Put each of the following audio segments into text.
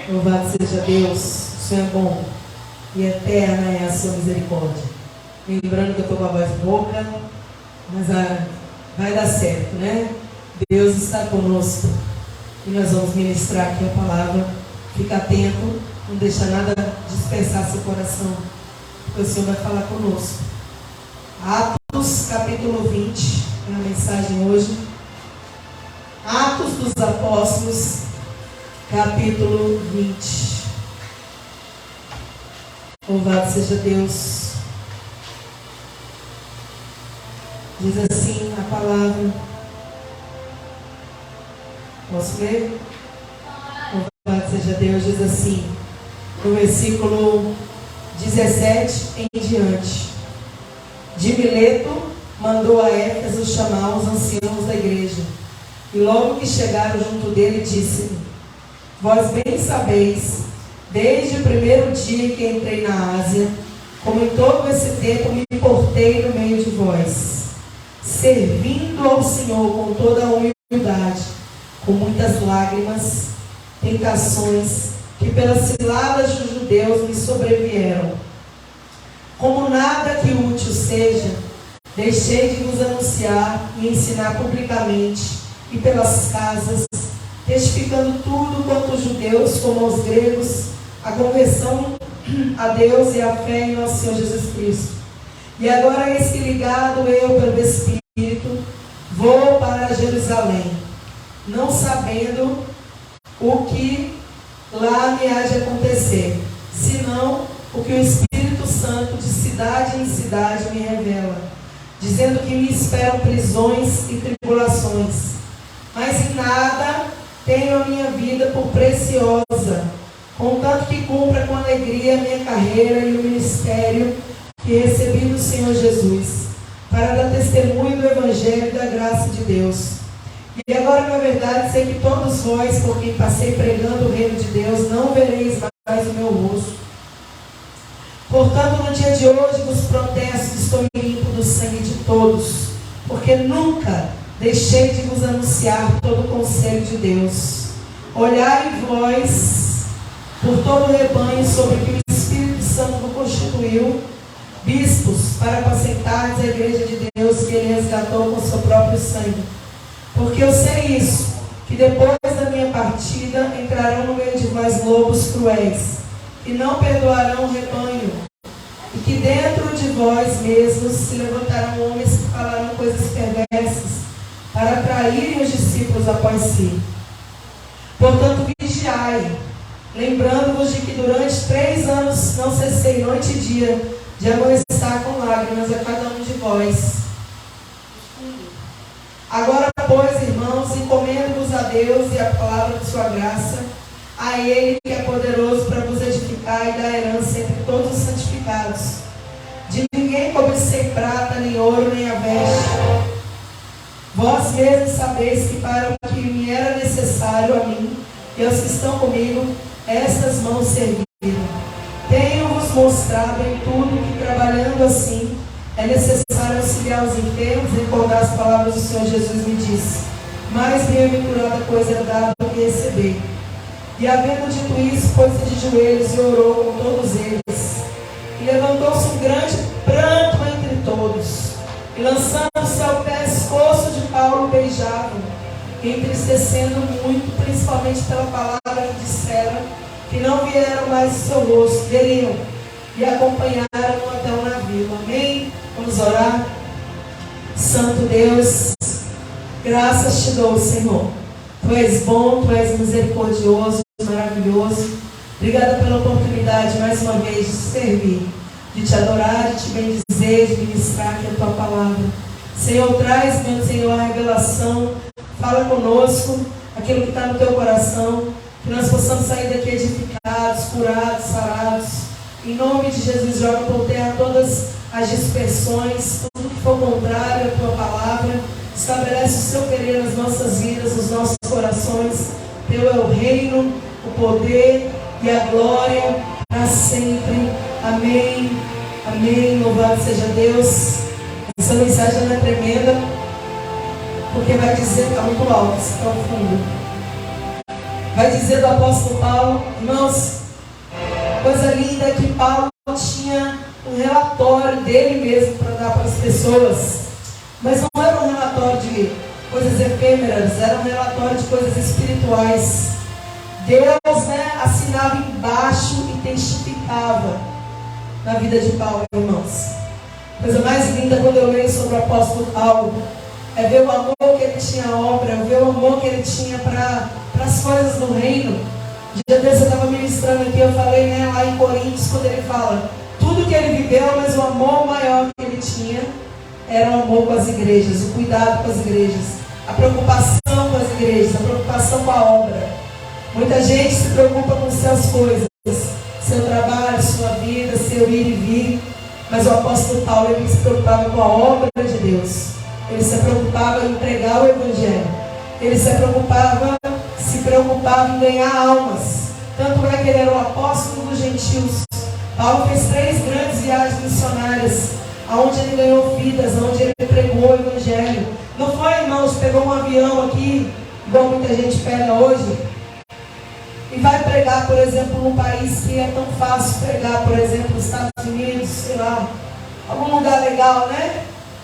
Louvado seja Deus, o Senhor é bom e eterna é a sua misericórdia. Lembrando que eu estou com a voz rouca, mas vai dar certo, né? Deus está conosco e nós vamos ministrar aqui a palavra. Fica atento, não deixa nada dispersar seu coração, porque o Senhor vai falar conosco. Atos capítulo 20 é a mensagem hoje. Atos dos Apóstolos capítulo 20. Louvado seja Deus. Diz assim a palavra. Posso ler? Louvado seja Deus. Diz assim, no versículo 17 em diante. De Mileto mandou a Éfeso chamar os anciãos da igreja. E logo que chegaram junto dele, disse-lhe: Vós bem sabeis, desde o primeiro dia que entrei na Ásia, como em todo esse tempo me portei no meio de vós, servindo ao Senhor com toda a humildade, com muitas lágrimas, tentações, que pelas ciladas dos judeus me sobrevieram. Como nada que útil seja, deixei de vos anunciar e ensinar publicamente e pelas casas, testificando tudo quanto os judeus como aos gregos, a conversão a Deus e a fé em nosso Senhor Jesus Cristo. E agora eis que, ligado eu pelo Espírito, vou para Jerusalém, não sabendo o que lá me há de acontecer, senão o que o Espírito Santo de cidade em cidade me revela, dizendo que me esperam prisões e tribulações. Mas em nada tenho a minha vida por preciosa, contanto que cumpra com alegria a minha carreira e o ministério que recebi do Senhor Jesus, para dar testemunho do Evangelho e da graça de Deus. E agora, na verdade, sei que todos vós, por quem passei pregando o reino de Deus, não vereis mais o meu rosto. Portanto, no dia de hoje vos protesto que estou limpo do sangue de todos, porque nunca deixei de vos anunciar todo o conselho de Deus. Olhai vós por todo o rebanho sobre que o Espírito Santo vos constituiu, bispos, para apacentardes a igreja de Deus que ele resgatou com seu próprio sangue. Porque eu sei isso, que depois da minha partida entrarão no meio de vós lobos cruéis, que não perdoarão o rebanho, e que dentro de vós mesmos se levantarão homens que falarão coisas perversas, para atraírem os discípulos após si. Portanto, vigiai, lembrando-vos de que durante 3 anos não cessei noite e dia de amoestar com lágrimas a cada um de vós. Agora, pois, irmãos, encomendo-vos a Deus e a palavra de sua graça, a Ele que é poderoso para vos edificar e dar herança entre todos os santificados. De ninguém cobicei prata, nem ouro, nem a veste. Vós mesmos sabeis que para o que me era necessário a mim e aos que estão comigo, estas mãos serviram. Tenho-vos mostrado em tudo que, trabalhando assim, é necessário auxiliar os enfermos e recordar as palavras do Senhor Jesus me disse: mais bem-aventurada coisa é dar do que receber. E havendo dito isso, pôs-se de joelhos e orou com todos eles. E levantou-se um grande pranto entre todos. E lançando-se ao pescoço de Paulo, beijavam, entristecendo muito, principalmente pela palavra que disseram, que não vieram mais o seu rosto, veriam, e acompanharam até o navio. Amém? Vamos orar. Santo Deus, graças te dou, Senhor. Tu és bom, Tu és misericordioso, maravilhoso. Obrigada pela oportunidade, mais uma vez, de te servir, de te adorar, de te bendizer, de ministrar aqui a Tua palavra. Senhor, traz, meu Senhor, a revelação. Fala conosco aquilo que está no Teu coração, que nós possamos sair daqui edificados, curados, sarados. Em nome de Jesus, joga por terra todas as dispersões, tudo que for contrário à Tua palavra. Estabelece o Seu querer nas nossas vidas, nos nossos corações. Teu é o reino, o poder e a glória para sempre. Amém. Amém. Louvado seja Deus. Essa mensagem não é tremenda, porque vai dizer que está muito alto, se está ao fundo. Vai dizer do apóstolo Paulo, irmãos, coisa linda que Paulo tinha um relatório dele mesmo para dar para as pessoas. Mas não era um relatório de coisas efêmeras, era um relatório de coisas espirituais. Deus, assinava embaixo e testificava na vida de Paulo, irmãos. A coisa mais linda quando eu leio sobre o apóstolo Paulo é ver o amor que ele tinha à obra, ver o amor que ele tinha para as coisas do reino. Dia desse eu estava ministrando aqui, eu falei lá em Coríntios, quando ele fala tudo que ele viveu, mas o amor maior que ele tinha era o amor com as igrejas, o cuidado com as igrejas, a preocupação com as igrejas, a preocupação com a obra. Muita gente se preocupa com suas coisas, seu trabalho, sua vida, seu ir e vir, mas o apóstolo Paulo, ele se preocupava com a obra de Deus. Ele se preocupava em pregar o evangelho. Ele se preocupava em ganhar almas. Tanto é que ele era o apóstolo dos gentios. Paulo fez 3 grandes viagens missionárias, onde ele ganhou vidas, onde ele pregou o evangelho. Não foi, irmãos, pegou um avião aqui, igual muita gente pega hoje, e vai pregar, por exemplo, num país que é tão fácil pregar, por exemplo, nos Estados Unidos, sei lá, algum lugar legal,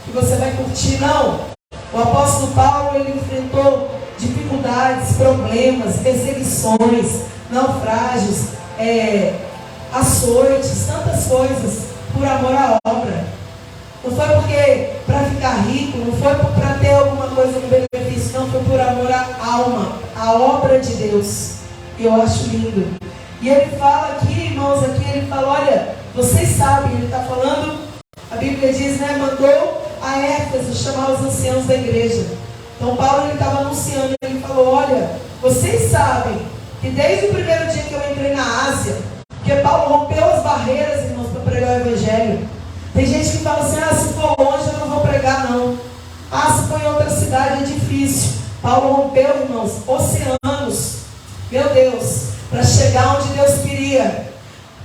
que você vai curtir. Não. O apóstolo Paulo, ele enfrentou dificuldades, problemas, perseguições, naufrágios, açoites, tantas coisas, por amor à obra. Não foi porque para ficar rico, não foi para ter alguma coisa no benefício, não, foi por amor à alma, à obra de Deus. E eu acho lindo. E ele fala aqui, irmãos, ele fala, olha, vocês sabem, ele está falando, a Bíblia diz, mandou a Éfeso chamar os anciãos da igreja. Então Paulo, ele estava anunciando, ele falou, olha, vocês sabem que desde o primeiro dia que eu entrei na Ásia, porque Paulo rompeu as barreiras, irmãos, para pregar o evangelho. Tem gente que fala assim, se for longe eu não vou pregar não. Se for em outra cidade é difícil. Paulo rompeu, irmãos, oceanos, meu Deus, para chegar onde Deus queria.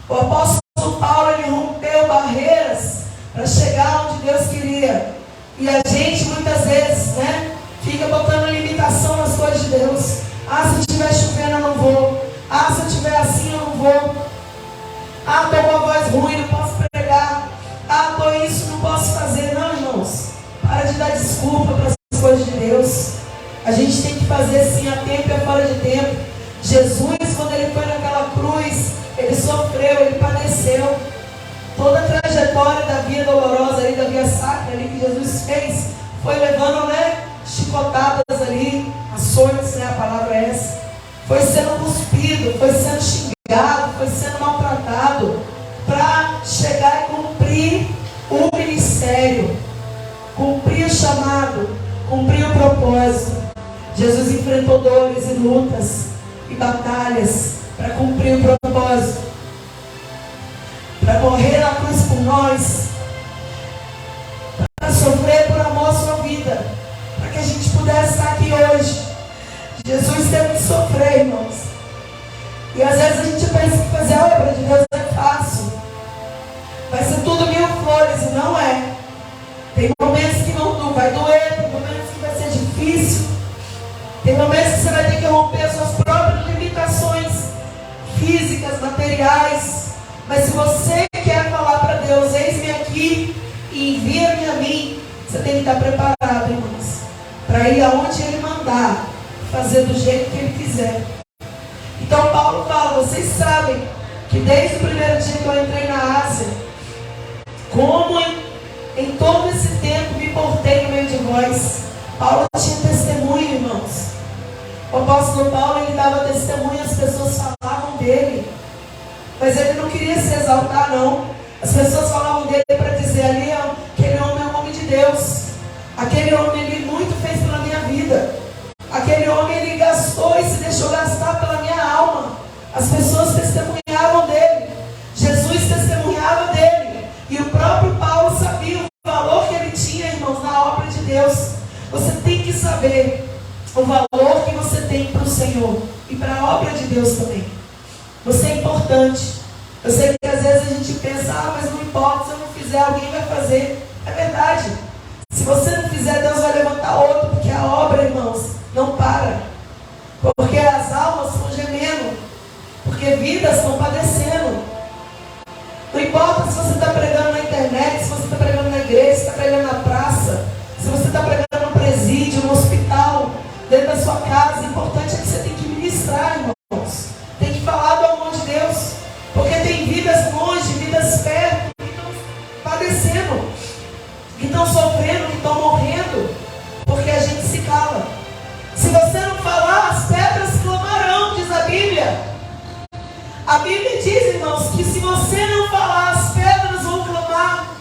O apóstolo Paulo, ele rompeu barreiras para chegar onde Deus queria. E a gente muitas vezes, fica botando limitação nas coisas de Deus. Se estiver chovendo eu não vou. Se eu estiver assim eu não vou. Estou com a voz ruim, não posso pregar. Estou isso, não posso fazer. Não, irmãos, para de dar desculpa para as coisas de Deus. A gente tem que fazer sim, a tempo e fora de tempo. Jesus, quando ele foi naquela cruz, ele sofreu, ele padeceu. Toda a trajetória da via dolorosa ali, da via sacra ali que Jesus fez, foi levando, chicotadas ali, açoites, a palavra é essa. Foi sendo cuspido, foi sendo xingado, foi sendo maltratado, para chegar e cumprir o ministério, cumprir o chamado, cumprir o propósito. Jesus enfrentou dores e lutas e batalhas para cumprir o propósito, para morrer na cruz por nós, para sofrer por amor à sua vida, para que a gente pudesse estar aqui hoje. Jesus teve que sofrer, irmãos. E às vezes a gente pensa que fazer a obra de Deus é fácil, vai ser tudo mil flores, e não é. Tem momentos que não vai doer, tem momentos que vai ser difícil, tem momentos que você vai ter que romper suas próprias limitações físicas, materiais. Mas se você quer falar para Deus, eis-me aqui e envia-me a mim, você tem que estar preparado, irmãos, para ir aonde Ele mandar, fazer do jeito que Ele quiser. Então Paulo fala, vocês sabem que desde o primeiro dia que eu entrei na Ásia, como em todo esse tempo me portei no meio de vós. Paulo tinha testemunho, irmãos. O apóstolo Paulo, ele dava testemunho, as pessoas falavam dele, mas ele não queria se exaltar, não. As pessoas falavam dele para dizer, ali, aquele homem é um homem de Deus, aquele homem, ele muito fez pela minha vida, aquele homem, ele gastou e se deixou gastar pela minha alma. As pessoas testemunhavam dele, Jesus testemunhava dele, e o próprio Paulo sabia o valor que ele tinha, irmãos, na obra de Deus. Você tem que saber o valor que você tem para o Senhor e para a obra de Deus também. Você é importante. Eu sei que às vezes a gente pensa, mas não importa, se eu não fizer, alguém vai fazer. É verdade. Se você não fizer, Deus vai levantar outro, porque a obra, irmãos, não para. Porque as almas são porque vidas estão padecendo. Não importa se você está pregando na internet, se você está pregando na igreja, se está pregando na praça, se você está pregando no presídio, no hospital, dentro da sua casa. O importante é que você tem que ministrar, irmãos. Tem que falar do amor de Deus. Porque tem vidas longe, vidas perto, que estão padecendo, que estão sofrendo, que estão morrendo, porque a gente se cala. Se você não falar, as pedras clamarão, diz a Bíblia. A Bíblia diz, irmãos, que se você não falar, as pedras vão clamar.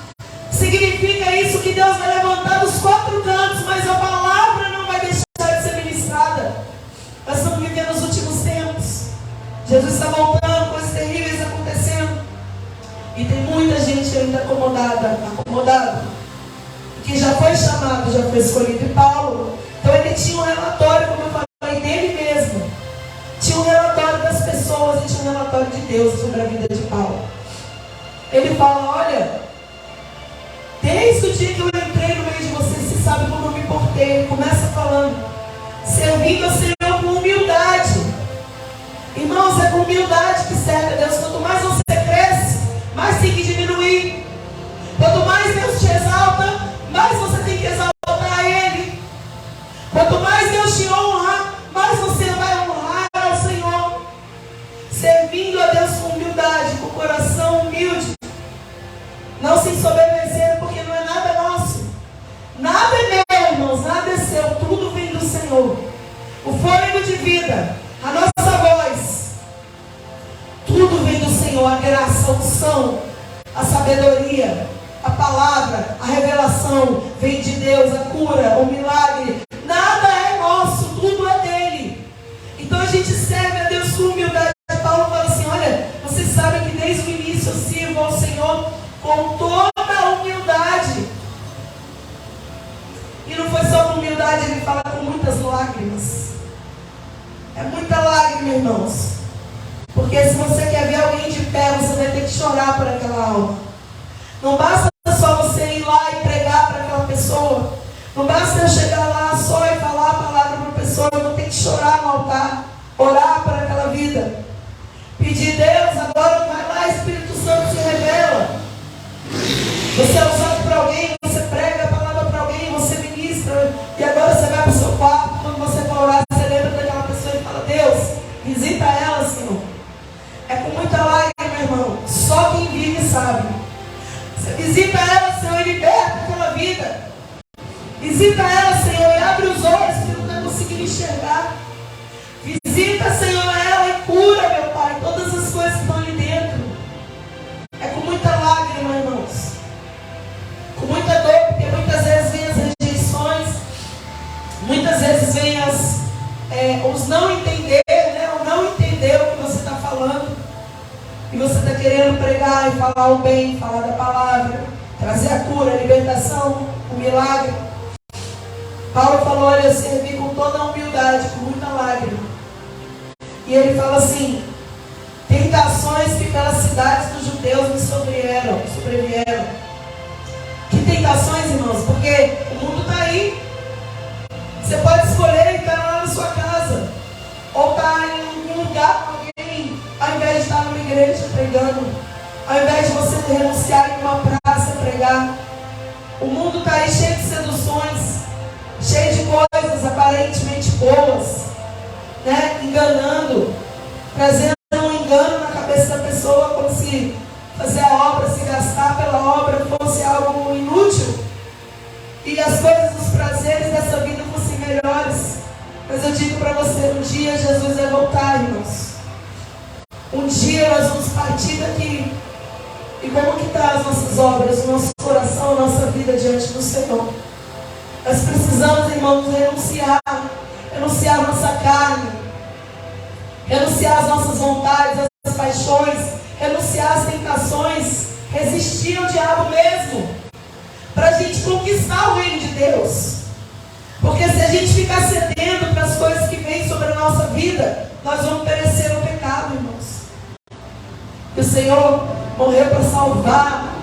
Significa isso que Deus vai levantar dos quatro cantos, mas a palavra não vai deixar de ser ministrada. Nós estamos vivendo os últimos tempos. Jesus está voltando, coisas terríveis acontecendo. E tem muita gente ainda acomodada, que já foi chamado, já foi escolhido. E Paulo, então ele tinha um relatório, como eu falei, dele mesmo. Tinha um relatório das pessoas e tinha um relatório de Deus sobre a vida de Paulo. Ele fala, olha, desde o dia que eu entrei no meio de vocês, você sabe como eu me portei. Ele começa falando, servindo ao Senhor com humildade. Irmãos, é com humildade que serve a Deus. Quanto mais você cresce, mais tem que diminuir. Quanto mais Deus te exalta, mais você tem que exaltar a Ele. Quanto mais Deus te honra, mais você vai honrar ao Senhor. Servindo a Deus com humildade, com o coração humilde. Não se ensoberbecendo, porque não é nada nosso. Nada é meu, irmãos, nada é seu. Tudo vem do Senhor. O fôlego de vida, a nossa voz, tudo vem do Senhor. A graça, a unção, a sabedoria, a palavra, a revelação vem de Deus. A cura, o milagre, nada é nosso, tudo é dele. Então a gente serve a Deus com humildade. Paulo fala assim, olha, vocês sabem que desde o início eu sirvo ao Senhor com toda a humildade. E não foi só com humildade, ele fala com muitas lágrimas. É muita lágrima, irmãos. Porque se você quer ver alguém de pé, você vai ter que chorar por aquela alma. Não basta só você ir lá e pregar para aquela pessoa. Não basta eu chegar lá só e falar a palavra para a pessoa. Eu vou ter que chorar no altar, orar para aquela vida. Pedir, Deus, agora vai lá, Espírito Santo se revela. Você é usado para alguém, você prega a palavra para alguém, você ministra. E agora você vai para o seu quarto, quando você for orar, você lembra daquela pessoa e fala, Deus, visita ela, Senhor. É com muita lágrima, irmão. Só quem vive sabe. Você visita ela, Senhor, e liberta aquela vida. Visita ela, Senhor, e abre os olhos que não está conseguindo enxergar. Visita, Senhor, ela e cura, meu Pai, todas as coisas que estão ali dentro. É com muita lágrima, irmãos. Com muita dor, porque muitas vezes vem as rejeições. Muitas vezes vem os não entender, né? O não entender o que você está falando. E você está querendo pregar e falar o bem, falar da palavra, trazer a cura, a libertação, o milagre. Paulo falou, olha, eu servi com toda a humildade, com muita lágrima. E ele fala assim, tentações que pelas cidades dos judeus me sobrevieram. Que tentações, irmãos? Porque o mundo está aí. Você pode escolher e estar lá na sua casa. Ou estar em algum lugar com alguém, ao invés de estar numa igreja pregando. Ao invés de você renunciar em uma praça pregar. O mundo está aí cheio de seduções, cheio de coisas aparentemente boas, né? Enganando, trazendo um engano na cabeça da pessoa, como se fazer a obra, se gastar pela obra fosse algo inútil e as coisas, os prazeres dessa vida fossem melhores. Mas eu digo para você, um dia Jesus vai voltar, irmãos. Um dia nós vamos partir daqui. E como que está as nossas obras, o nosso coração, a nossa vida diante do Senhor? Nós precisamos, irmãos, renunciar a nossa carne, renunciar as nossas vontades, as paixões, renunciar as tentações, resistir ao diabo mesmo, para a gente conquistar o reino de Deus. Porque se a gente ficar cedendo para as coisas que vêm sobre a nossa vida, nós vamos perecer no pecado, irmãos. E o Senhor morreu para salvar.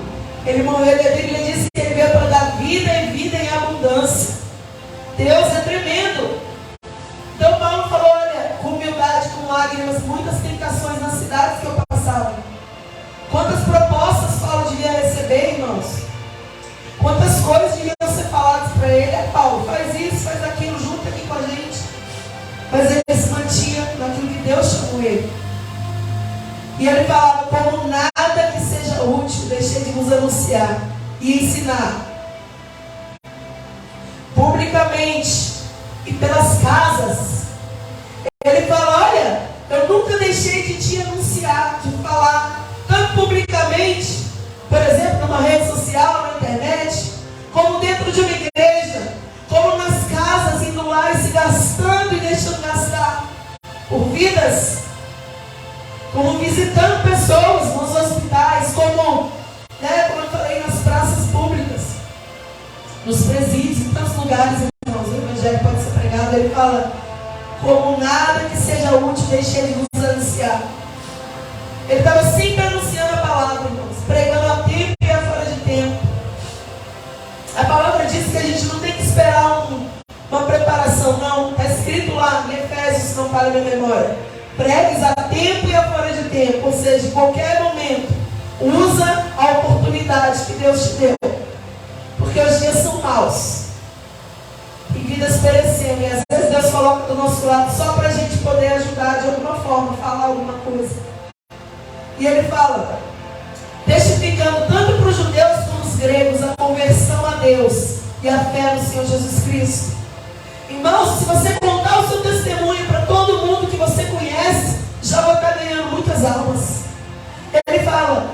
Ele morreu, a Bíblia diz que Ele veio para dar vida e vida em abundância. Deus é tremendo. Então Paulo falou, olha, com humildade, com lágrimas, muitas tentações na cidade E ele falava: como nada que seja útil, deixei de vos anunciar e ensinar publicamente e pelas casas. Ele fala: olha, eu nunca deixei de te anunciar, de falar, tanto publicamente, por exemplo, numa rede social, na internet, como dentro de uma igreja, como nas casas, indo lá e se gastando e deixando gastar por vidas, como visitando pessoas nos hospitais, como eu falei, nas praças públicas, nos presídios, em tantos lugares, irmãos, o evangelho pode ser pregado. Ele fala: como nada que seja útil, deixei de vos anunciar. Ele estava sempre anunciando a palavra, irmãos, pregando a tempo e a fora de tempo. A palavra diz que a gente não tem que esperar uma preparação, não. Está escrito lá em Efésios, se não falha a minha memória: pregues a tempo e a fora de tempo. Ou seja, em qualquer momento, usa a oportunidade que Deus te deu. Porque os dias são maus e vidas perecendo. E às vezes Deus coloca do nosso lado só para a gente poder ajudar de alguma forma, falar alguma coisa. E ele fala, testificando tanto para os judeus como os gregos a conversão a Deus e a fé no Senhor Jesus Cristo. Irmãos, se você contar o seu testemunho para todo mundo que você conhece, já vai estar ganhando muitas almas. Ele fala,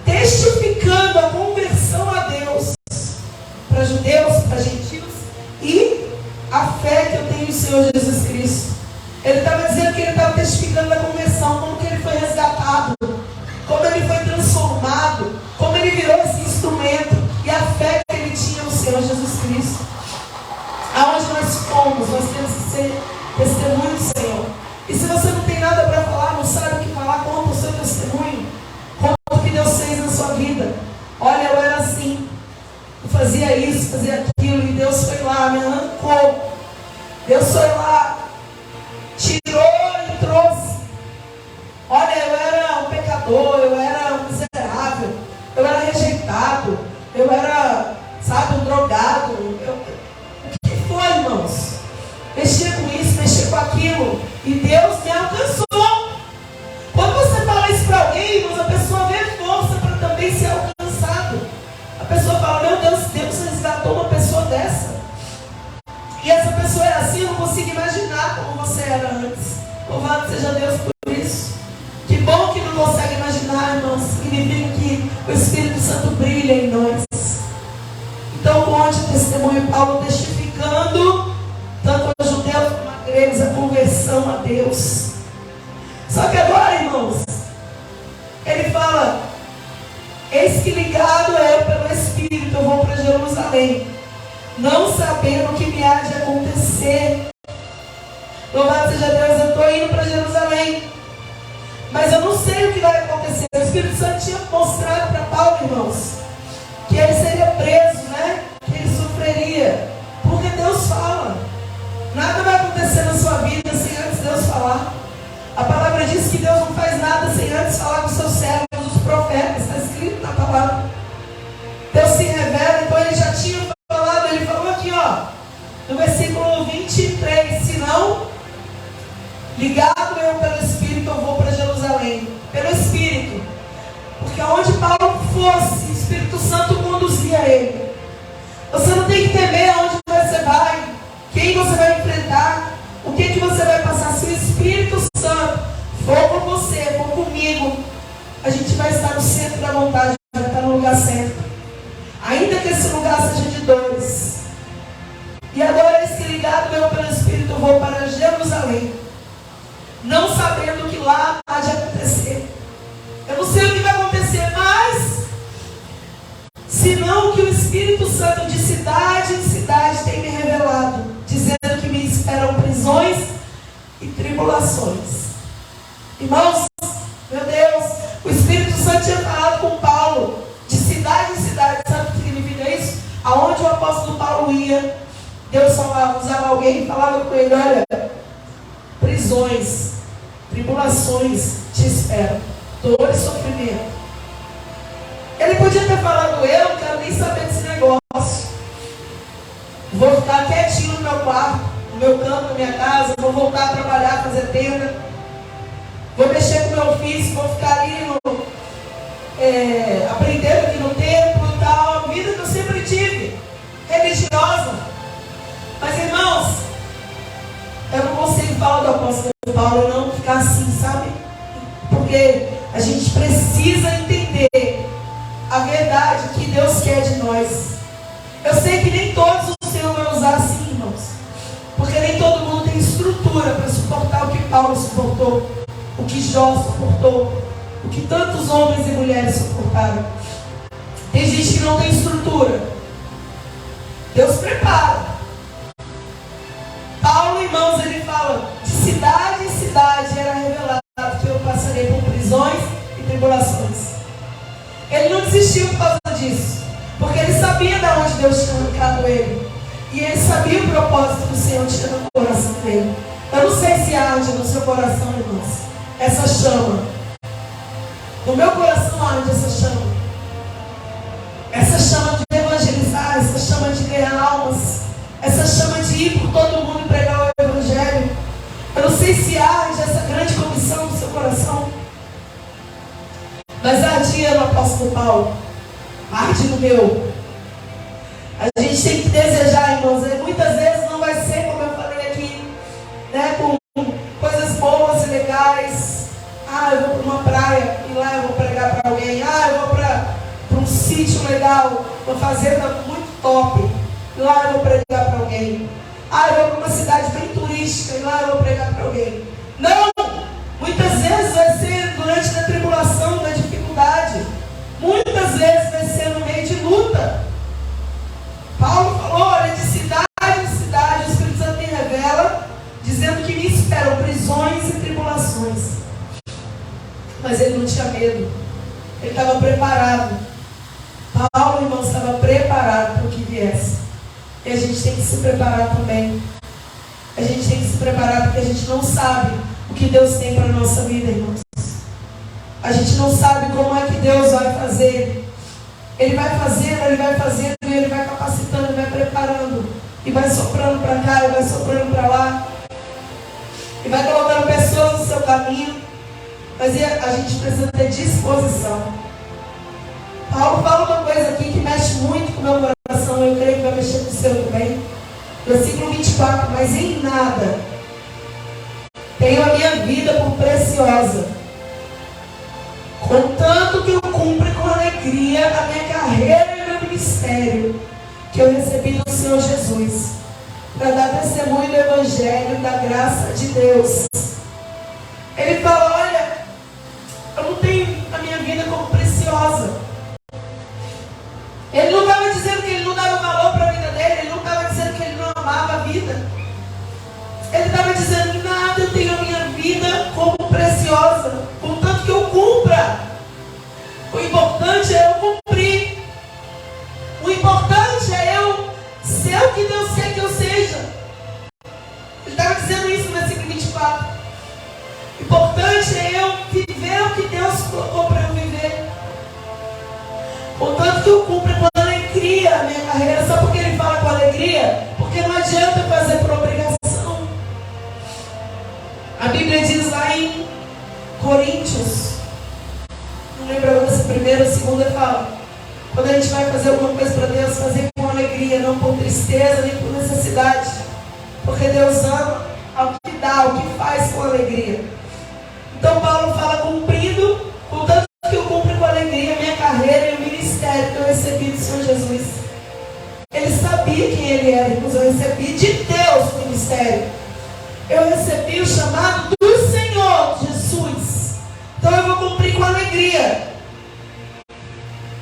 testificando a conversão a Deus para judeus, para gentios, e a fé que eu tenho no Senhor Jesus Cristo. Ele estava dizendo que ele estava testificando da conversão, como que ele foi resgatado, como ele foi transformado, como ele virou esse instrumento, e a fé que ele tinha no Senhor Jesus Cristo. Aonde nós fomos, nós temos que ser testemunho do Senhor. E se você não tem nada para falar, não sabe o que falar, conta o seu testemunho, conta o que Deus fez na sua vida. Olha, eu era assim, eu fazia isso, fazia aquilo, e Deus foi lá, me arrancou. Deus foi lá, tirou e trouxe. Olha, eu era um pecador, eu era um miserável, eu era rejeitado, eu era, um drogado. O que foi, irmãos? Mexia com isso, mexia com aquilo, e Deus me alcançou. Quando você fala isso para alguém, irmãos, a pessoa vê força para também ser alcançado. A pessoa fala, meu Deus, Deus resgatou uma pessoa dessa. E essa pessoa era assim, eu não consigo imaginar como você era antes. Louvado seja Deus por isso. Que bom que não consegue imaginar, irmãos. Significa que o Espírito Santo brilha em nós. Então conte o testemunho Paulo testificando tanto aos judeus como a gregos a conversão a Deus. Só que agora, irmãos, ele fala, eis que ligado eu pelo Espírito, eu vou para Jerusalém, não sabendo o que me há de acontecer. Louvado seja Deus, eu estou indo para Jerusalém, mas eu não sei o que vai acontecer. O Espírito Santo tinha mostrado para Paulo, irmãos, que ele seria preso, que ele sofreria, porque Deus fala. Nada vai acontecer na sua vida sem antes Deus falar. A palavra diz que Deus não faz nada sem antes falar com seus servos, os profetas. Está escrito na palavra. Deus se revela, então ele já tinha falado. Ele falou aqui, no versículo 23, se não, ligado eu pelo Espírito, eu vou para Jerusalém. Pelo Espírito. Porque aonde Paulo fosse, o Espírito Santo conduzia ele. Você não tem que temer aonde você vai, quem você vai enfrentar, o que você vai passar. Se o Espírito Santo for com você, for comigo, a gente vai estar no centro da vontade, vai estar no lugar certo. Ainda que esse lugar seja de dores. E agora, esse ligado meu pelo Espírito, eu vou para Jerusalém, não sabendo o que lá há de acontecer. Eu não sei o que vai acontecer, mas senão que o Espírito Santo de cidade em cidade tem me revelado, dizendo que me esperam prisões e tribulações. Irmãos, meu Deus, o Espírito Santo tinha falado com Paulo, de cidade em cidade. Sabe o que significa isso? Aonde o apóstolo Paulo ia, Deus usava alguém e falava com ele, olha, prisões, tribulações te esperam, dor e sofrimento. Ele podia ter falado, eu não quero nem saber desse negócio. Vou ficar quietinho no meu quarto, no meu canto, na minha casa, vou voltar a trabalhar, fazer tenda. Vou mexer com vou ficar ali aprendendo aqui no templo e tal. A vida que eu sempre tive, religiosa. Mas, irmãos, eu não consigo falar do apóstolo Paulo e não ficar assim, sabe? Porque a gente precisa entender a verdade que Deus quer de nós. Eu sei que nem todos o Senhor vai usar assim, irmãos, porque nem todo mundo tem estrutura para suportar o que Paulo suportou, o que Jó suportou, o que tantos homens e mulheres suportaram. Tem gente que não tem estrutura. Deus prepara. Paulo, irmãos, ele fala: de cidade em cidade era revelado que eu passarei por prisões e tribulações. Ele não desistiu por causa disso, porque ele sabia de onde Deus tinha arrancado ele, e ele sabia o propósito que o Senhor tinha no coração dele. Eu não sei se arde no seu coração, irmãos, essa chama. No meu coração arde essa chama. Essa chama de evangelizar, essa chama de ganhar almas, essa chama de ir por todo mundo e pregar o evangelho. Eu não sei se arde essa grande comissão no seu coração, mas ardia no apóstolo Paulo, arde no meu. A gente tem que desejar, irmãos. Muitas vezes não vai ser, como eu falei aqui, né, com coisas boas e legais. Eu vou para uma praia e lá eu vou pregar para alguém. Eu vou para um sítio legal, uma fazenda muito top, e lá eu vou pregar para alguém. Eu vou para uma cidade bem turística e lá eu vou pregar para alguém. Não! Muitas vezes vai ser durante a tribulação, da dificuldade. Muitas vezes vai ser no meio de luta. Paulo falou: olha, de cidade em cidade o Espírito Santo me revela, dizendo que me esperam prisões e tribulações. Mas ele não tinha medo. Ele estava preparado. Paulo, irmão, estava preparado para o que viesse. E a gente tem que se preparar também. A gente tem que se preparar porque a gente não sabe o que Deus tem para a nossa vida, irmãos. A gente não sabe como é que Deus vai fazer. Ele vai fazendo, e Ele vai capacitando, Ele vai preparando. E vai soprando para cá, e vai soprando para lá. E vai colocando pessoas no seu caminho. Mas a gente precisa ter disposição. Paulo fala uma coisa aqui que mexe muito com o meu coração. Eu creio que vai mexer com o seu também. Versículo 24. Mas em nada tenho a minha vida por preciosa, contanto que eu cumpra com alegria a minha carreira e o meu ministério que eu recebi do Senhor Jesus, para dar testemunho do Evangelho da graça de Deus. Ele fala: olha, eu não tenho a minha vida como preciosa. Ele não estava dizendo que ele não dava valor para a vida dele. Ele não estava dizendo que ele não amava a vida. Ele estava dizendo: que nada eu tenho a minha vida como preciosa, contanto que eu cumpra. O importante é eu cumprir. O importante é eu ser o que Deus quer que eu seja. Ele estava dizendo isso no versículo 24. O importante é eu viver o que Deus colocou para eu viver. Contanto que eu cumpra com alegria a minha carreira. Sabe por que ele fala com alegria? Porque não adianta fazer por obrigação. A Bíblia diz lá em Coríntios, não lembro agora se primeiro ou segunda, fala: quando a gente vai fazer alguma coisa para Deus, fazer com alegria, não por tristeza nem por necessidade, porque Deus ama ao que dá, ao que faz com alegria. Então Paulo fala: cumprindo, contanto que eu cumpro com alegria a minha carreira e o ministério que eu recebi do Senhor Jesus. Ele sabia quem ele era, irmãos. Eu recebi de Deus o ministério. Eu recebi o chamado do Senhor Jesus. Então eu vou cumprir com alegria.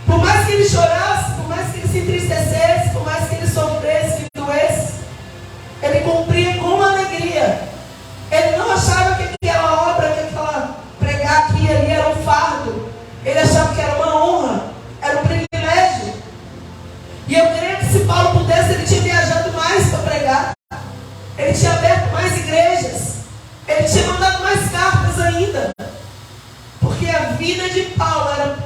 Por mais que ele chorasse, por mais que ele se entristecesse, por mais que ele sofresse, que doesse, ele cumpria com alegria. Ele não achava que aquela obra, que aquela pregar aqui e ali era um fardo. Ele achava que era uma honra, era um privilégio. E eu creio que se Paulo pudesse, ele tinha viajado mais para pregar. Ele tinha aberto mais igrejas. Ele tinha mandado mais cartas ainda. Porque a vida de Paulo era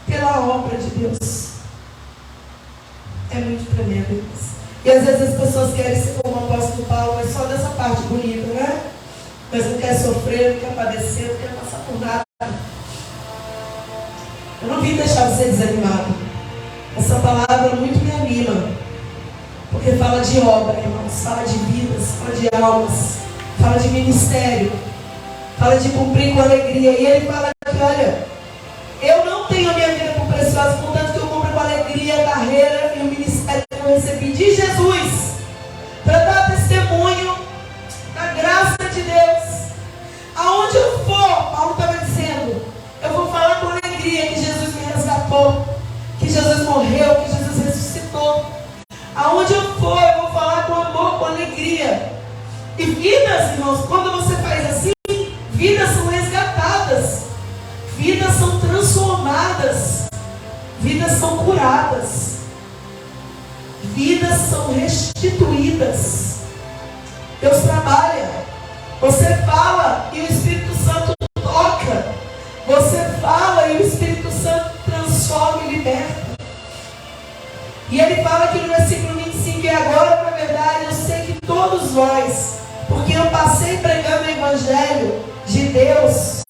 pela obra de Deus. É muito tremendo isso. E às vezes as pessoas querem ser como o apóstolo Paulo, mas só dessa parte bonita, né? Mas não quer sofrer, não quer padecer, não quer passar por nada. Eu não vim deixar você desanimado. Essa palavra muito me anima. Porque fala de obra, irmãos. Fala de vidas, fala de almas. Fala de ministério. Fala de cumprir com alegria. E ele fala que, olha, eu não tenho a minha vida por preciosa, contanto que eu cumpro com alegria a carreira e o ministério que eu recebi de Jesus. Para dar testemunho da graça de Deus. Aonde eu for, Paulo estava dizendo, eu vou falar com alegria que Jesus me resgatou, que Jesus morreu, que Jesus ressuscitou. Aonde eu for, eu vou falar com amor, com alegria. E vidas, irmãos, quando você faz assim, vidas são resgatadas, vidas são transformadas, vidas são curadas, vidas são restituídas. Deus trabalha. Você fala e o Espírito Santo toca. Você fala e o Espírito Santo transforma e liberta. E ele fala aqui no versículo 25, e agora, na verdade, eu sei que todos vós, porque eu passei pregando o Evangelho de Deus,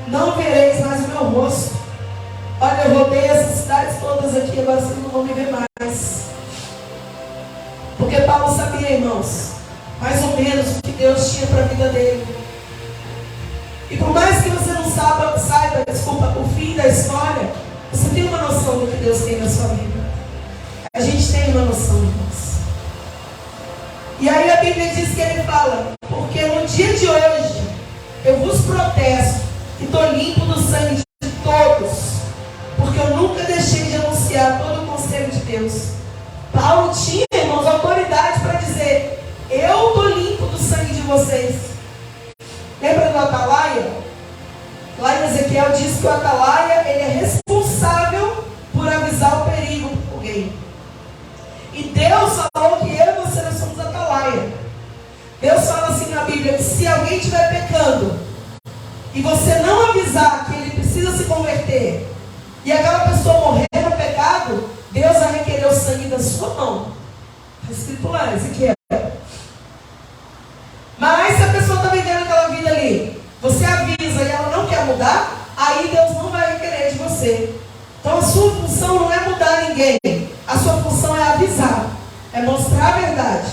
não vereis mais o meu rosto. Olha, eu rodei essas cidades todas aqui, agora vocês não vão me ver mais. Porque Paulo sabia, irmãos, mais ou menos o que Deus tinha para a vida dele. E por mais que você não saiba, o fim da história, você tem uma noção do que Deus tem na sua vida. A gente tem uma noção, irmãos. E aí a Bíblia diz que ele fala, porque no dia de hoje eu vos protesto que estou limpo do sangue de todos, porque eu nunca deixei de anunciar todo o conselho de Deus. Paulo tinha, irmãos, autoridade para dizer, eu estou limpo do sangue de vocês. Lembra do atalaia? Lá em Ezequiel diz que o atalaia, ele é responsável por avisar o perigo para alguém. E Deus falou que eu e você nós somos atalaia. Deus fala assim na Bíblia, que se alguém estiver pecando, e você não avisar que ele precisa se converter, e aquela pessoa morrer no pecado, Deus vai requerer o sangue da sua mão. Está escrito lá, Ezequiel. Mas se a pessoa está vivendo aquela vida ali, você avisa e ela não quer mudar, aí Deus não vai requerer de você. Então a sua função não é mudar ninguém. A sua função é avisar, é mostrar a verdade.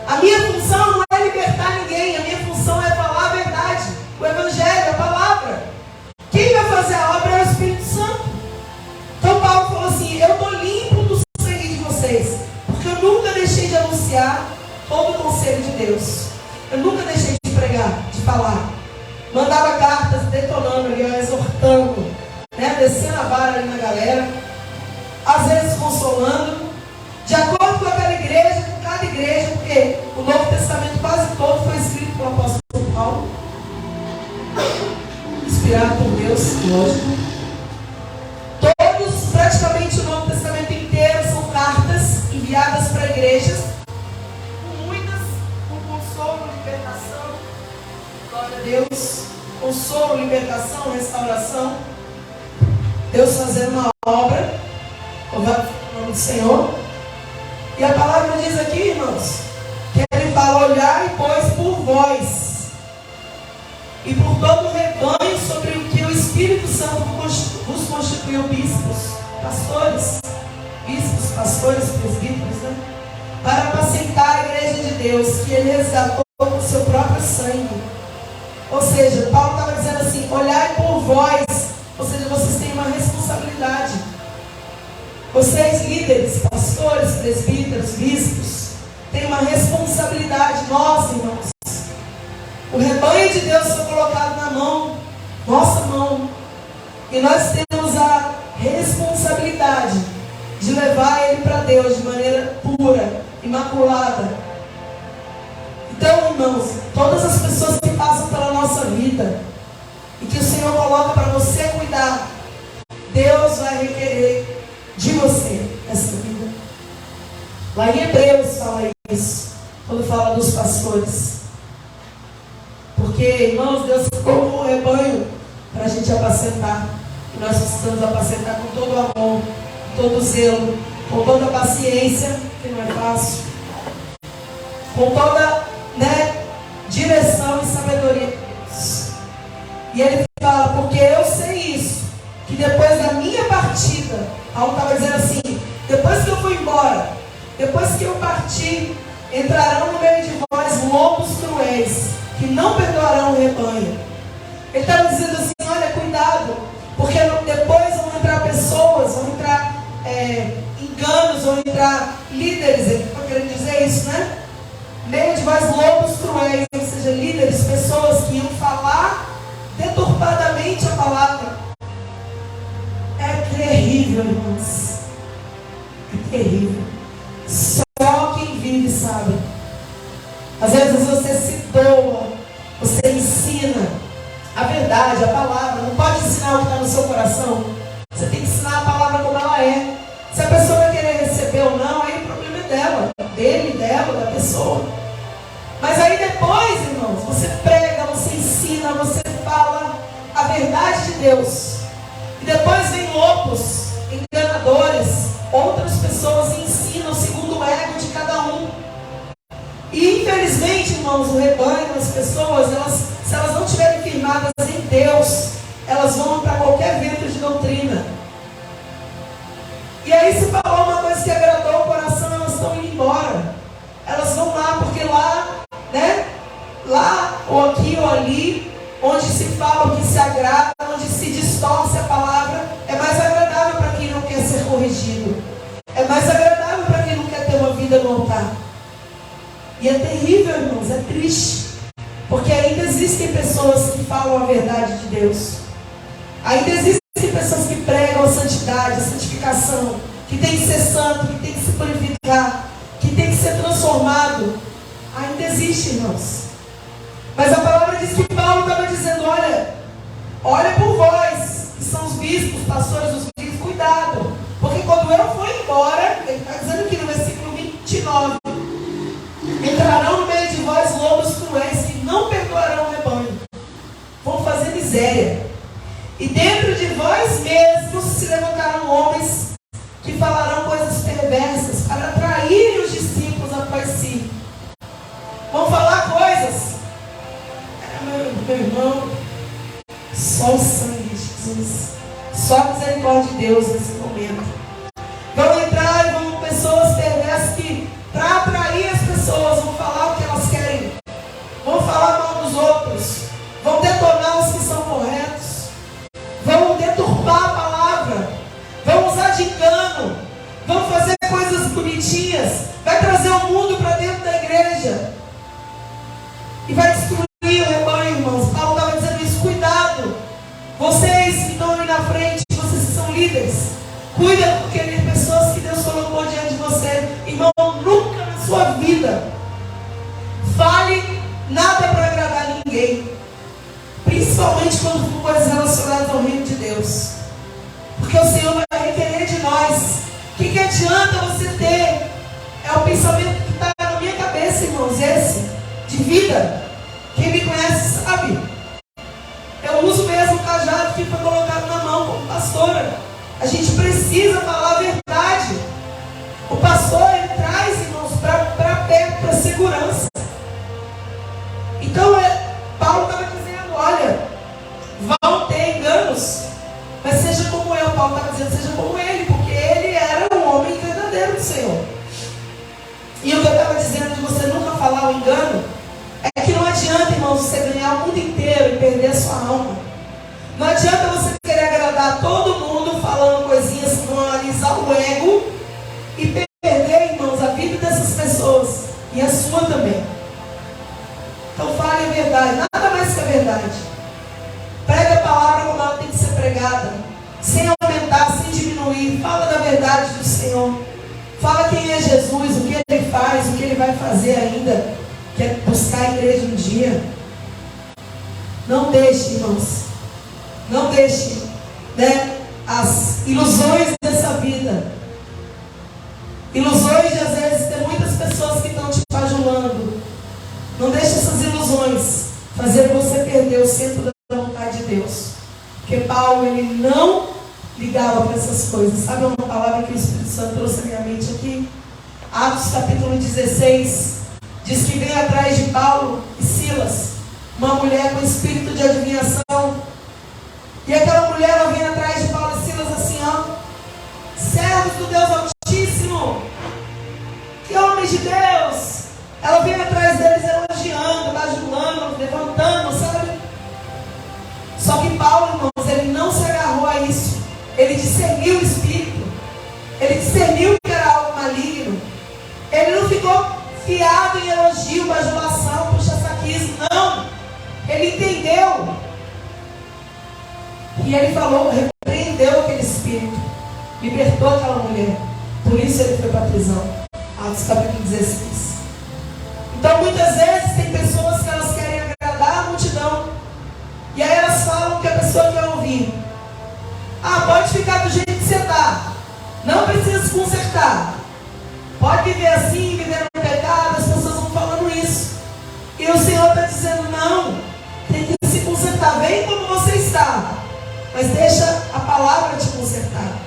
A minha função não é libertar ninguém, a minha função é falar a verdade, o Evangelho, a palavra. Quem vai fazer a obra é o Espírito Santo. Então Paulo falou assim, eu estou limpo do sangue de vocês, porque eu nunca deixei de anunciar todo o conselho de Deus. Eu nunca deixei de pregar, de falar. Mandava cartas detonando ali, exortando, né? Descendo a vara ali na galera. Às vezes consolando. De acordo com aquela igreja, com cada igreja, porque o Novo Testamento quase todo foi escrito pelo apóstolo Paulo. Inspirado por Deus, lógico. Todos, praticamente o Novo Testamento inteiro, são cartas enviadas para igrejas. Glória a Deus, consolo, libertação, restauração. Deus fazendo uma obra, louvado o nome do Senhor. E a palavra diz aqui, irmãos, que ele fala, olhai, pois, por vós e por todo o rebanho sobre o que o Espírito Santo vos constituiu bispos, pastores, presbíteros, né? Para apacentar a igreja de Deus, que ele resgatou com o seu próprio sangue. Ou seja, Paulo estava dizendo assim, olhai por vós, ou seja, vocês têm uma responsabilidade. Vocês líderes, pastores, presbíteros, bispos, têm uma responsabilidade. Nós, irmãos, o rebanho de Deus foi colocado na mão, nossa mão, e nós temos a responsabilidade de levar ele para Deus de maneira pura, imaculada. Então, irmãos, todas as pessoas que passam pela nossa vida e que o Senhor coloca para você cuidar, Deus vai requerer de você essa vida. Lá em Hebreus fala isso, quando fala dos pastores. Porque, irmãos, Deus colocou um rebanho para a gente apacentar. E nós precisamos apacentar com todo o amor, com todo o zelo, com toda a paciência, que não é fácil, com toda direção e sabedoria de Deus. E ele fala, porque eu sei isso, que depois da minha partida partida, Paulo estava dizendo assim: depois que eu for embora, depois que eu partir, entrarão no meio de vós lobos cruéis, que não perdoarão o rebanho. Ele estava dizendo assim: olha, cuidado, porque depois vão entrar pessoas, vão entrar enganos, vão entrar líderes. Ele está querendo dizer isso, né? Meio de vós lobos cruéis, ou seja, líderes, pessoas que iam falar deturpadamente a palavra. É terrível, irmãos. É terrível. Só quem vive sabe. Às vezes você se doa, você ensina a verdade, a palavra. Não pode ensinar o que está no seu coração. Você tem que ensinar a palavra como ela é. Se a pessoa vai querer receber ou não, aí o problema é dela, dele, dela, da pessoa. Mas aí depois, irmãos, você prega, você ensina, você fala a verdade de Deus. E depois vem lobos, enganadores, outras pessoas ensinam segundo o ego de cada um. E infelizmente, irmãos, o rebanho, as pessoas, se elas não estiverem firmadas em Deus, elas vão para qualquer vento de doutrina. E aí se falou uma coisa que agradou o coração, elas estão indo embora. Elas vão lá, porque lá, né? Lá, ou aqui, ou ali, onde se fala o que se agrada, onde se distorce a palavra, é mais agradável para quem não quer ser corrigido. É mais agradável para quem não quer ter uma vida no altar. E é terrível, irmãos, é triste. Porque ainda existem pessoas que falam a verdade de Deus. Ainda existem pessoas que pregam a santidade, a santificação, que tem que ser santo, que tem que se purificar, que tem que ser transformado. Ainda existe, irmãos. Mas a palavra diz que Paulo estava dizendo: olha por vós, que são os bispos, pastores dos bispos, cuidado. Porque quando eu for embora, ele está dizendo aqui no versículo 29, entrarão no meio de vós lobos cruéis, que não perdoarão o rebanho. Vão fazer miséria. E dentro de vós mesmos se levantarão homens que falarão coisas perversas para atraírem os discípulos após si. Vão falar coisas. Meu irmão, só o sangue de Jesus, só a misericórdia de Deus nesse momento. Vão entrar e vão pessoas perversas que, para atrair as pessoas, vão falar o que elas querem, vão falar mal dos outros, vão detonar os que são corretos, vão deturpar a palavra, vão usar de engano, vão fazer coisas bonitinhas, vai trazer o mundo para dentro da igreja e vai destruir o rebanho, irmãos. Paulo estava dizendo isso: cuidado, vocês que estão ali na frente, vocês que são líderes, cuida, porque tem pessoas que Deus colocou diante de você. Irmão, nunca na sua vida fale nada para agradar ninguém, principalmente quando for coisas relacionadas ao reino de Deus, porque o Senhor vai requerer de nós. O que adianta você ter? É o pensamento que está na minha cabeça, irmãos, esse de vida. Quem me conhece sabe. Eu uso mesmo o cajado que foi colocado na mão como pastora. A gente precisa falar a verdade. O pastor, ele traz, irmãos, para perto, para segurança. Então, Paulo estava dizendo: olha, vão ter enganos, mas seja como eu. Paulo estava dizendo: seja como ele, porque ele era um homem verdadeiro do Senhor. E o que eu estava dizendo de você nunca falar o engano, é que não adianta, irmãos, você ganhar o mundo inteiro e perder a sua alma. Não adianta você querer agradar todo mundo falando coisinhas que vão analisar o ego e perder, irmãos, a vida dessas pessoas e a sua também. Então fale a verdade, nada mais que a verdade. Pregue a palavra como ela tem que ser pregada, sem aumentar, sem diminuir. Fala da verdade do Senhor. Fala quem é Jesus, o que Ele faz, o que Ele vai fazer ainda, que é buscar a igreja um dia. Não deixe, irmãos, não deixe, né, as ilusões dessa vida. Ilusões de, às vezes, ter muitas pessoas que estão te bajulando. Não deixe essas ilusões fazer você perder o centro da vontade de Deus. Porque Paulo, ele não ligava para essas coisas. Sabe uma palavra que o Espírito Santo trouxe à minha mente aqui? Atos capítulo 16. Diz que veio atrás de Paulo e Silas uma mulher com espírito de adivinhação. E aquela mulher, ela vem atrás de Paulo e Silas assim, ó. do Deus Altíssimo. Que homens de Deus. Ela veio atrás deles elogiando, bajulando, levantando, sabe? Só que Paulo, irmãos, ele não se agarrou a isso. Ele discerniu o espírito. Ele discerniu que era algo maligno. Ele não ficou fiado em elogio, bajulação, puxa-saquismo. Não. Ele entendeu. E ele falou, repreendeu aquele espírito. Libertou aquela mulher. Por isso ele foi para a prisão. Atos capítulo 16. Então muitas vezes tem pessoas que elas querem agradar a multidão. E aí elas falam que a pessoa quer ouvir. Ah, pode ficar do jeito que você está. Não precisa se consertar. Pode viver assim, viver no pecado. As pessoas vão falando isso. E o Senhor está dizendo, não. Tem que se consertar. Vem como você está. Mas deixa a palavra te consertar.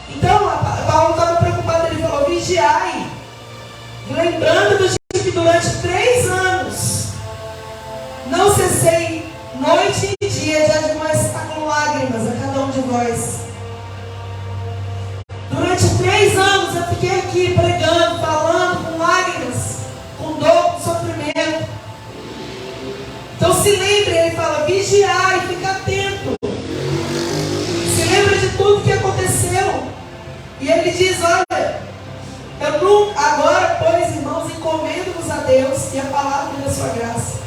Então, Paulo estava preocupado. Ele falou, vigiai. Lembrando do dia que durante 3 anos não cessei noite e dia de admoestar com lágrimas a cada um de vós. Durante 3 anos eu fiquei aqui pregando, falando com lágrimas, com dor, com sofrimento. Então se lembre, ele fala, vigiar e ficar atento. Se lembra de tudo que aconteceu. E ele diz, olha, eu não, agora, pois, irmãos, encomendo-vos a Deus e a palavra da sua graça.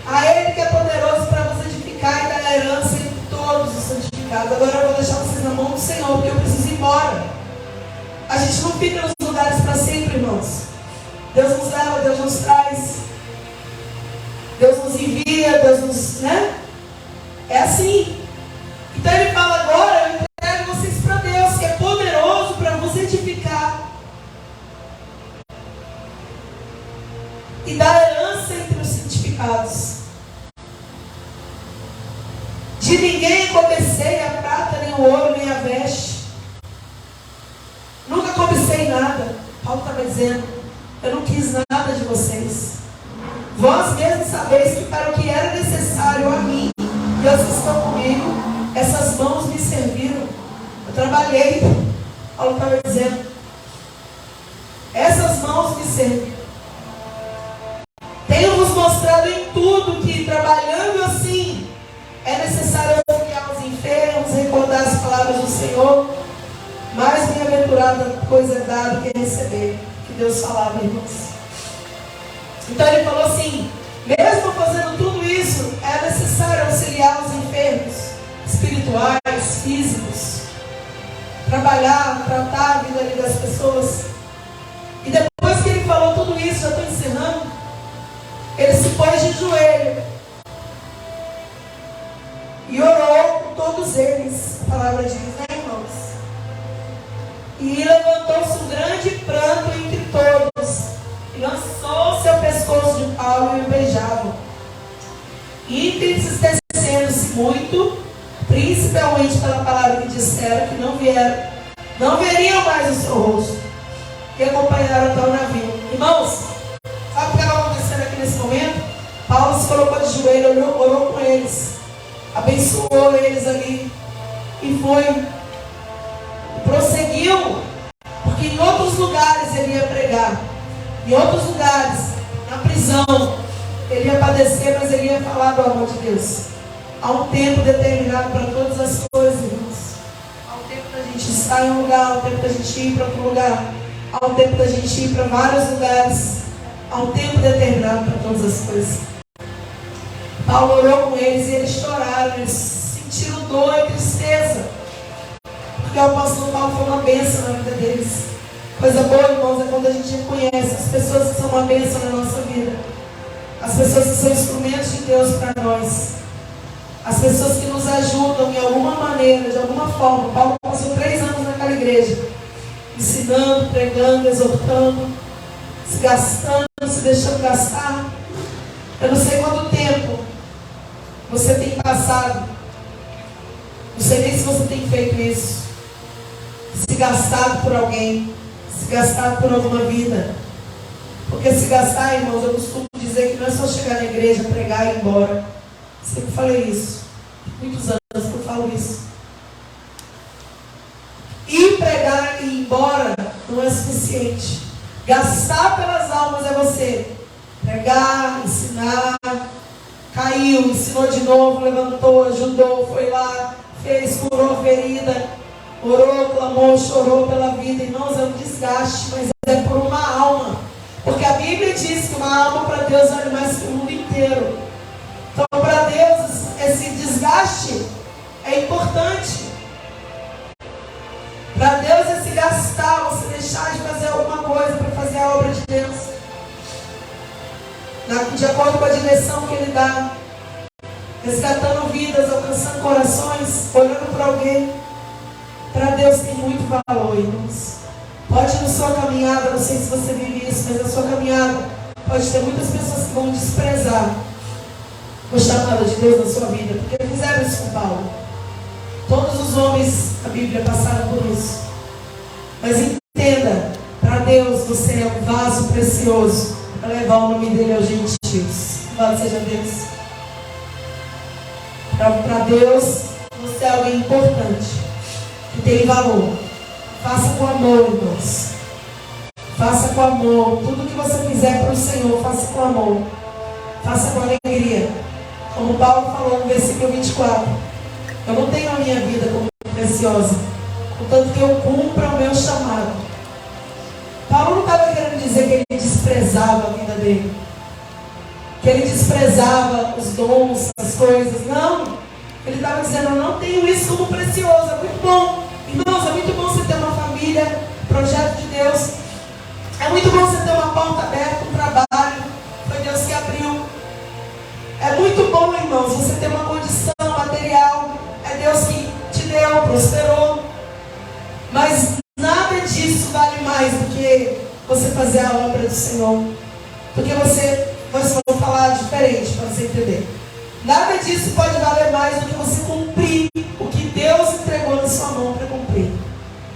A Ele que é poderoso para vos edificar e dar a herança em todos os santificados. Agora eu vou deixar vocês na mão do Senhor, porque eu preciso ir embora. A gente não fica nos lugares para sempre, irmãos. Deus nos leva, Deus nos traz. Deus nos envia, Deus nos... né? É assim. Então ele fala agora, eu entrego vocês para Deus, que é poderoso para vos edificar e dar herança entre os santificados. De ninguém cobicei a prata, nem o ouro, nem a veste. Nunca cobicei nada. Paulo estava dizendo, eu não quis nada de vocês. Vós mesmos sabeis que para o que era necessário a mim e aos que estão comigo, essas mãos me serviram. Eu trabalhei. Paulo estava dizendo, essas mãos me serviram. Tenho-vos mostrado em tudo que, trabalhando assim, é necessário auxiliar os enfermos, recordar as palavras do Senhor. Mais bem-aventurada coisa é dar do que receber. Que Deus falava, irmãos. Então ele falou assim, mesmo fazendo tudo isso, é necessário auxiliar os enfermos, espirituais, físicos. Trabalhar, tratar a vida ali das pessoas. E depois que ele falou tudo isso, já estou encerrando, ele se pôs de joelho e orou por todos eles. A palavra diz, né, irmãos? E levantou-se um grande pranto entre todos, e lançou-se ao pescoço de Paulo e o beijavam. E entristecendo-se muito, principalmente pela palavra que disseram que não veriam mais o seu rosto, e acompanharam até o navio. Irmãos, sabe o que estava acontecendo aqui nesse momento? Paulo se colocou de joelho, orou com eles, abençoou eles ali, e foi, prosseguiu, porque em outros lugares ele ia pregar, em outros lugares, na prisão, ele ia padecer, mas ele ia falar do amor de Deus. Há um tempo determinado para todas as coisas, irmãos. Há um tempo da gente estar em um lugar, há um tempo da gente ir para outro lugar, há um tempo da gente ir para vários lugares, há um tempo determinado para todas as coisas. Paulo orou com eles e eles choraram, eles sentiram dor e tristeza, porque o apóstolo Paulo foi uma bênção na vida deles. Coisa boa, irmãos, é quando a gente reconhece as pessoas que são uma bênção na nossa vida, as pessoas que são instrumentos de Deus para nós, as pessoas que nos ajudam em alguma maneira, de alguma forma. Paulo passou 3 anos naquela igreja, ensinando, pregando, exortando, se gastando, se deixando gastar. Eu não sei quanto tempo você tem passado, não sei nem se você tem feito isso, se gastado por alguém, se gastado por alguma vida. Porque se gastar, irmãos, eu costumo dizer que não é só chegar na igreja, pregar e ir embora. Sempre falei isso. Muitos anos que eu falo isso. Ir pregar e ir embora não é suficiente. Gastar pelas almas é você pregar, ensinar, caiu, ensinou de novo, levantou, ajudou, foi lá, fez, curou a ferida, orou, clamou, chorou pela vida. Irmãos, é um desgaste, mas é por uma alma. Porque a Bíblia diz que uma alma para Deus vale mais que o mundo inteiro. Então, para Deus, esse desgaste é importante. Para Deus, esse gastar, você deixar de fazer alguma coisa para fazer a obra de Deus, de acordo com a direção que Ele dá, resgatando vidas, alcançando corações, olhando para alguém. Para Deus tem muito valor, irmãos. Pode na sua caminhada, não sei se você vive isso, mas na sua caminhada pode ter muitas pessoas que vão desprezar o chamado de Deus na sua vida, porque fizeram isso com Paulo. Todos os homens da Bíblia passaram por isso. Mas entenda, para Deus você é um vaso precioso para levar o nome dele aos gentios. Louvado seja Deus. Para Deus você é alguém importante, que tem valor. Faça com amor, irmãos. Faça com amor. Tudo que você fizer para o Senhor, faça com amor. Faça com alegria. Como Paulo falou no versículo 24. Eu não tenho a minha vida como preciosa, contanto que eu cumpra o meu chamado. Paulo não estava querendo dizer que ele desprezava a vida dele, que ele desprezava os dons, as coisas. Não. Ele estava dizendo, eu não tenho isso como precioso. É muito bom. Irmãos, é muito bom você ter uma família, projeto de Deus. É muito bom você ter uma porta aberta, um trabalho. Foi Deus que abriu. É muito bom, irmãos, você ter uma condição material. É Deus que te deu, prosperou. Mas nada disso vale mais do que você fazer a obra do Senhor. Porque mas vou falar diferente para você entender. Nada disso pode valer mais do que você cumprir o que Deus entregou na sua mão para cumprir,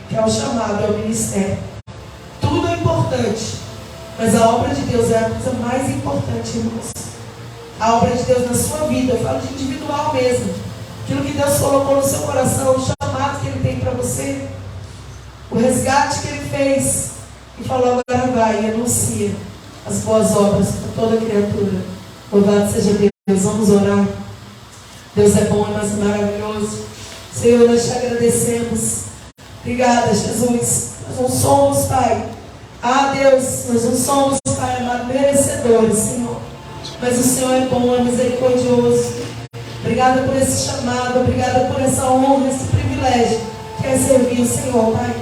que é o chamado, é o ministério. Tudo é importante, mas a obra de Deus é a coisa mais importante, irmãos. A obra de Deus na sua vida, eu falo de individual mesmo. Aquilo que Deus colocou no seu coração, o chamado que Ele tem para você, o resgate que Ele fez, e falou, agora vai e anuncia as boas obras para toda criatura. Louvado seja Deus. Vamos orar. Deus é bom, mas maravilhoso. Senhor, nós te agradecemos. Obrigada, Jesus. Nós não somos, Pai. Deus, nós não somos, Pai amado, merecedores, Senhor. Mas o Senhor é bom, é misericordioso. Obrigada por esse chamado, obrigada por essa honra, esse privilégio que é servir o Senhor, Pai.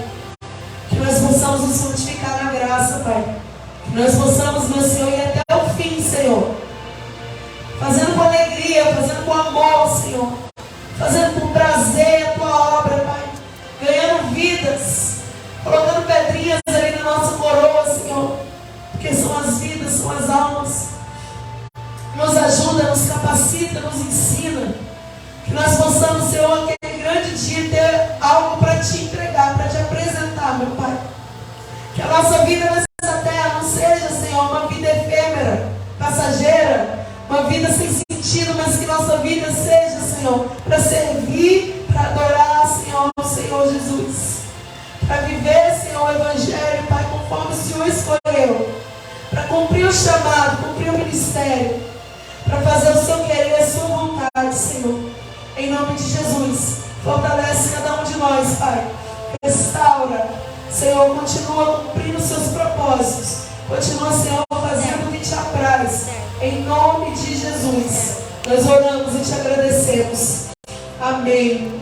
Que nós possamos nos santificar na graça, Pai. Que nós possamos, meu Senhor, ir até o fim, Senhor. Fazendo com alegria, fazendo com amor, Senhor. Fazendo com prazer a tua obra, Pai. Ganhando vidas. Colocando pedrinhas ali na nossa coroa, Senhor. Porque são as vidas, são as almas. Nos ajuda, nos capacita, nos ensina. Que nós possamos, Senhor, aquele grande dia ter algo para te entregar, para te apresentar, meu Pai. Que a nossa vida nessa terra não seja, Senhor, uma vida efêmera, passageira. Uma vida sem sentido, mas que nossa vida seja, Senhor, para servir, para adorar, Senhor, o Senhor Jesus. Para viver, Senhor, o Evangelho, Pai, conforme o Senhor escolheu. Para cumprir o chamado, cumprir o ministério. Para fazer o seu querer e a sua vontade, Senhor. Em nome de Jesus. Fortalece cada um de nós, Pai. Restaura. Senhor, continua cumprindo os seus propósitos. Continua, Senhor, fazendo o que te apraz. Em nome de Jesus, nós oramos e te agradecemos. Amém.